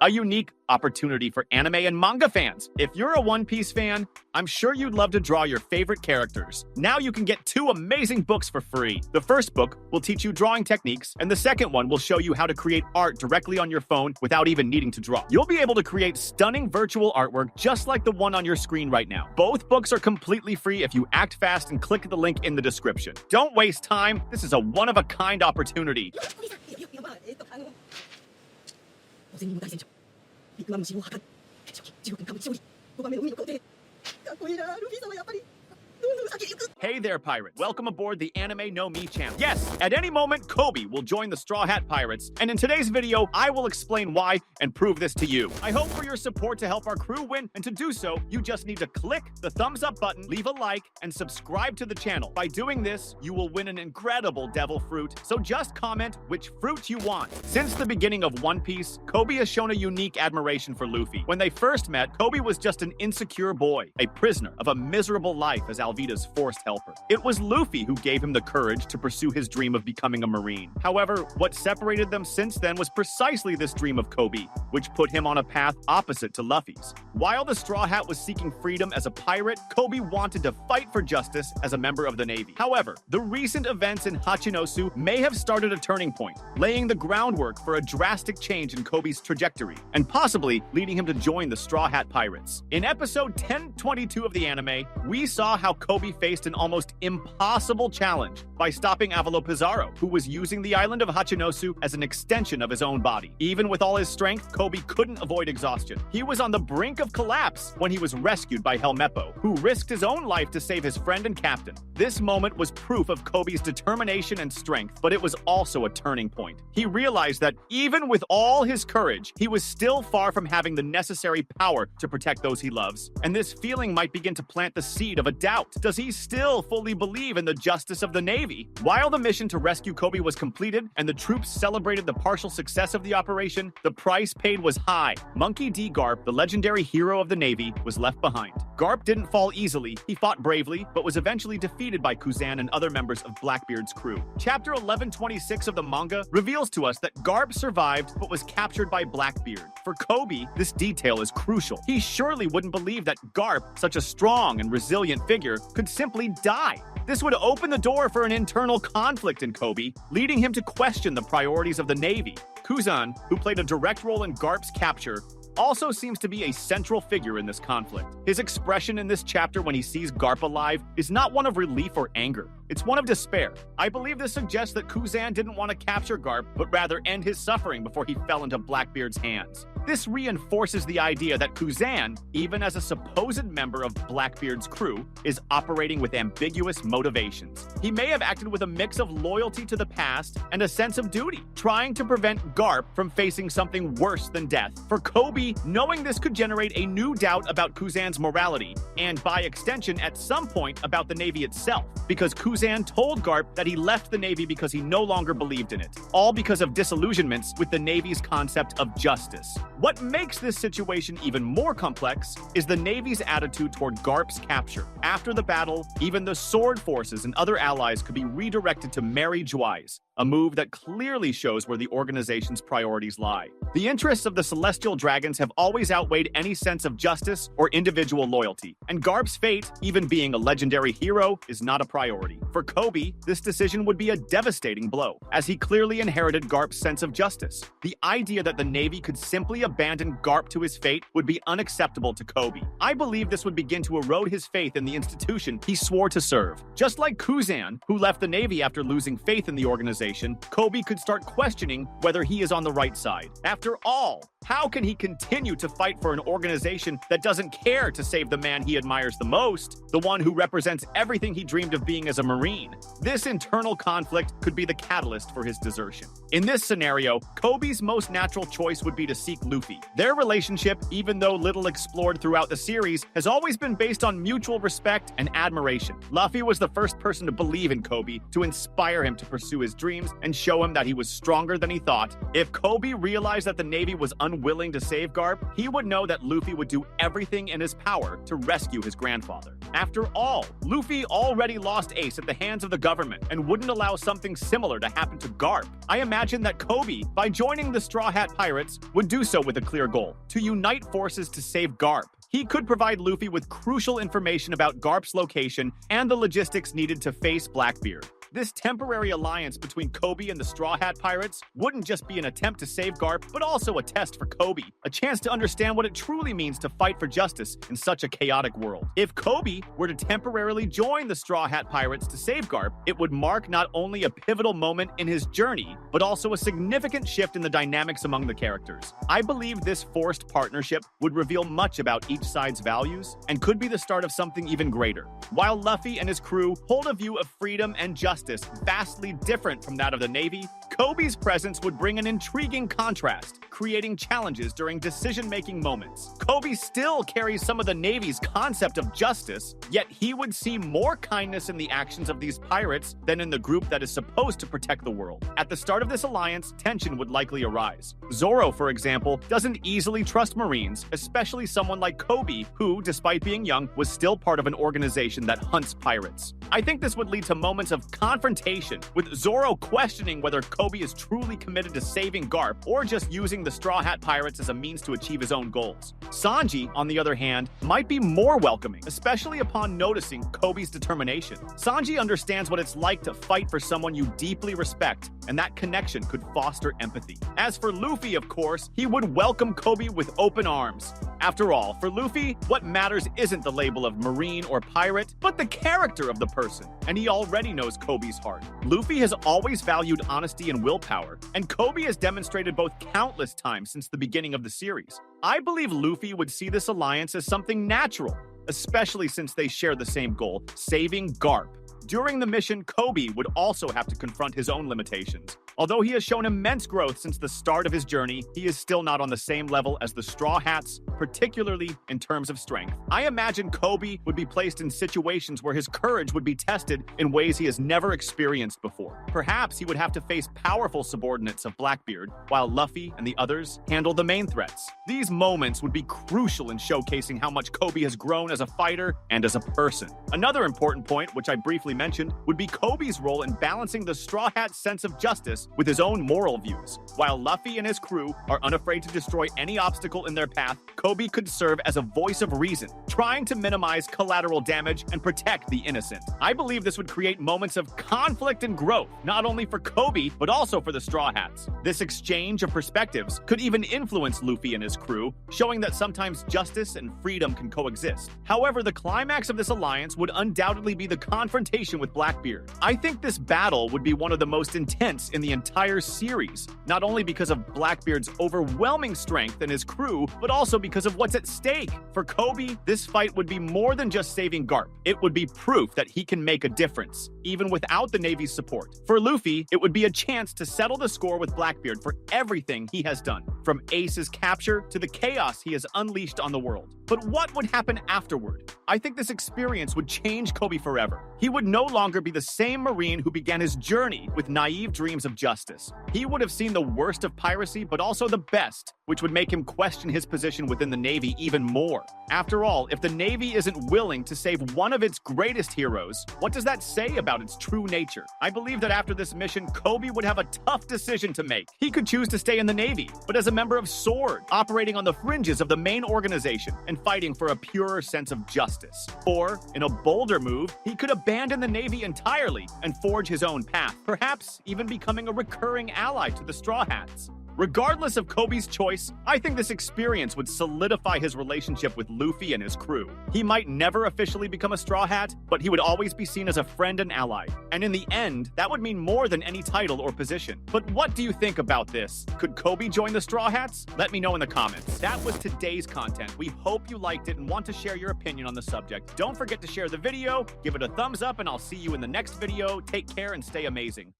a unique opportunity for anime and manga fans. If you're a One Piece fan, I'm sure you'd love to draw your favorite characters. Now you can get 2 amazing books for free. The first book will teach you drawing techniques, and the second one will show you how to create art directly on your phone without even needing to draw. You'll be able to create stunning virtual artwork just like the one on your screen right now. Both books are completely free if you act fast and click the link in the description. Don't waste time. This is a one-of-a-kind opportunity. Hey there, pirates. Welcome aboard the Anime No Mi channel. Yes, at any moment, Koby will join the Straw Hat Pirates, and in today's video, I will explain why and prove this to you. I hope for your support to help our crew win, and to do so, you just need to click the thumbs up button, leave a like, and subscribe to the channel. By doing this, you will win an incredible devil fruit, so just comment which fruit you want. Since the beginning of One Piece, Koby has shown a unique admiration for Luffy. When they first met, Koby was just an insecure boy, a prisoner of a miserable life as Alvida's forced helper. It was Luffy who gave him the courage to pursue his dream of becoming a Marine. However, what separated them since then was precisely this dream of Koby, which put him on a path opposite to Luffy's. While the Straw Hat was seeking freedom as a pirate, Koby wanted to fight for justice as a member of the Navy. However, the recent events in Hachinosu may have started a turning point, laying the groundwork for a drastic change in Koby's trajectory, and possibly leading him to join the Straw Hat Pirates. In episode 1022 of the anime, we saw how Koby faced an almost impossible challenge by stopping Avalo Pizarro, who was using the island of Hachinosu as an extension of his own body. Even with all his strength, Koby couldn't avoid exhaustion. He was on the brink of collapse when he was rescued by Helmeppo, who risked his own life to save his friend and captain. This moment was proof of Koby's determination and strength, but it was also a turning point. He realized that even with all his courage, he was still far from having the necessary power to protect those he loves, and this feeling might begin to plant the seed of a doubt. Does he still fully believe in the justice of the Navy? While the mission to rescue Koby was completed and the troops celebrated the partial success of the operation, the price paid was high. Monkey D. Garp, the legendary hero of the Navy, was left behind. Garp didn't fall easily. He fought bravely, but was eventually defeated by Kuan and other members of Blackbeard's crew. Chapter 1126 of the manga reveals to us that Garp survived but was captured by Blackbeard. For Koby, this detail is crucial. He surely wouldn't believe that Garp, such a strong and resilient figure, could simply die. This would open the door for an internal conflict in Koby, leading him to question the priorities of the Navy. Kuan, who played a direct role in Garp's capture, also seems to be a central figure in this conflict. His expression in this chapter when he sees Garp alive is not one of relief or anger. It's one of despair. I believe this suggests that Kuan didn't want to capture Garp, but rather end his suffering before he fell into Blackbeard's hands. This reinforces the idea that Kuan, even as a supposed member of Blackbeard's crew, is operating with ambiguous motivations. He may have acted with a mix of loyalty to the past and a sense of duty, trying to prevent Garp from facing something worse than death. For Koby, knowing this could generate a new doubt about Kuan's morality, and by extension, at some point, about the Navy itself, because Kuan told Garp that he left the Navy because he no longer believed in it, all because of disillusionments with the Navy's concept of justice. What makes this situation even more complex is the Navy's attitude toward Garp's capture. After the battle, even the sword forces and other allies could be redirected to Mary Joyce, a move that clearly shows where the organization's priorities lie. The interests of the Celestial Dragons have always outweighed any sense of justice or individual loyalty, and Garp's fate, even being a legendary hero, is not a priority. For Koby, this decision would be a devastating blow, as he clearly inherited Garp's sense of justice. The idea that the Navy could simply abandon Garp to his fate would be unacceptable to Koby. I believe this would begin to erode his faith in the institution he swore to serve. Just like Kuan, who left the Navy after losing faith in the organization, Koby could start questioning whether he is on the right side. After all, how can he continue to fight for an organization that doesn't care to save the man he admires the most, the one who represents everything he dreamed of being as a Marine? This internal conflict could be the catalyst for his desertion. In this scenario, Koby's most natural choice would be to seek Luffy. Their relationship, even though little explored throughout the series, has always been based on mutual respect and admiration. Luffy was the first person to believe in Koby, to inspire him to pursue his dreams and show him that he was stronger than he thought. If Koby realized that the Navy was unwilling to save Garp, he would know that Luffy would do everything in his power to rescue his grandfather. After all, Luffy already lost Ace at the hands of the government and wouldn't allow something similar to happen to Garp. I imagine that Koby, by joining the Straw Hat Pirates, would do so with a clear goal: to unite forces to save Garp. He could provide Luffy with crucial information about Garp's location and the logistics needed to face Blackbeard. This temporary alliance between Koby and the Straw Hat Pirates wouldn't just be an attempt to save Garp, but also a test for Koby, a chance to understand what it truly means to fight for justice in such a chaotic world. If Koby were to temporarily join the Straw Hat Pirates to save Garp, it would mark not only a pivotal moment in his journey, but also a significant shift in the dynamics among the characters. I believe this forced partnership would reveal much about each side's values and could be the start of something even greater. While Luffy and his crew hold a view of freedom and justice vastly different from that of the Navy, Koby's presence would bring an intriguing contrast, creating challenges during decision-making moments. Koby still carries some of the Navy's concept of justice, yet he would see more kindness in the actions of these pirates than in the group that is supposed to protect the world. At the start of this alliance, tension would likely arise. Zoro, for example, doesn't easily trust Marines, especially someone like Koby, who, despite being young, was still part of an organization that hunts pirates. I think this would lead to moments of confrontation, with Zoro questioning whether Koby is truly committed to saving Garp or just using the Straw Hat Pirates as a means to achieve his own goals. Sanji, on the other hand, might be more welcoming, especially upon noticing Koby's determination. Sanji understands what it's like to fight for someone you deeply respect, and that connection could foster empathy. As for Luffy, of course, he would welcome Koby with open arms. After all, for Luffy, what matters isn't the label of Marine or pirate, but the character of the person, and he already knows Koby's heart. Luffy has always valued honesty and willpower, and Koby has demonstrated both countless times since the beginning of the series. I believe Luffy would see this alliance as something natural, especially since they share the same goal: saving Garp. During the mission, Koby would also have to confront his own limitations. Although he has shown immense growth since the start of his journey, he is still not on the same level as the Straw Hats, particularly in terms of strength. I imagine Koby would be placed in situations where his courage would be tested in ways he has never experienced before. Perhaps he would have to face powerful subordinates of Blackbeard, while Luffy and the others handle the main threats. These moments would be crucial in showcasing how much Koby has grown as a fighter and as a person. Another important point, which I briefly mentioned, would be Koby's role in balancing the Straw Hat's sense of justice with his own moral views. While Luffy and his crew are unafraid to destroy any obstacle in their path, Koby could serve as a voice of reason, trying to minimize collateral damage and protect the innocent. I believe this would create moments of conflict and growth, not only for Koby, but also for the Straw Hats. This exchange of perspectives could even influence Luffy and his crew, showing that sometimes justice and freedom can coexist. However, the climax of this alliance would undoubtedly be the confrontation with Blackbeard. I think this battle would be one of the most intense in the entire series, not only because of Blackbeard's overwhelming strength and his crew, but also because of what's at stake. For Koby, this fight would be more than just saving Garp. It would be proof that he can make a difference, even without the Navy's support. For Luffy, it would be a chance to settle the score with Blackbeard for everything he has done, from Ace's capture to the chaos he has unleashed on the world. But what would happen afterward? I think this experience would change Koby forever. He would no longer be the same Marine who began his journey with naive dreams of justice. He would have seen the worst of piracy, but also the best, which would make him question his position within the Navy even more. After all, if the Navy isn't willing to save one of its greatest heroes, what does that say about its true nature? I believe that after this mission, Koby would have a tough decision to make. He could choose to stay in the Navy, but as a member of SWORD, operating on the fringes of the main organization and fighting for a purer sense of justice. Or, in a bolder move, he could abandon the Navy entirely and forge his own path, perhaps even becoming a recurring ally to the Straw Hats. Regardless of Koby's choice, I think this experience would solidify his relationship with Luffy and his crew. He might never officially become a Straw Hat, but he would always be seen as a friend and ally. And in the end, that would mean more than any title or position. But what do you think about this? Could Koby join the Straw Hats? Let me know in the comments. That was today's content. We hope you liked it and want to share your opinion on the subject. Don't forget to share the video, give it a thumbs up, and I'll see you in the next video. Take care and stay amazing.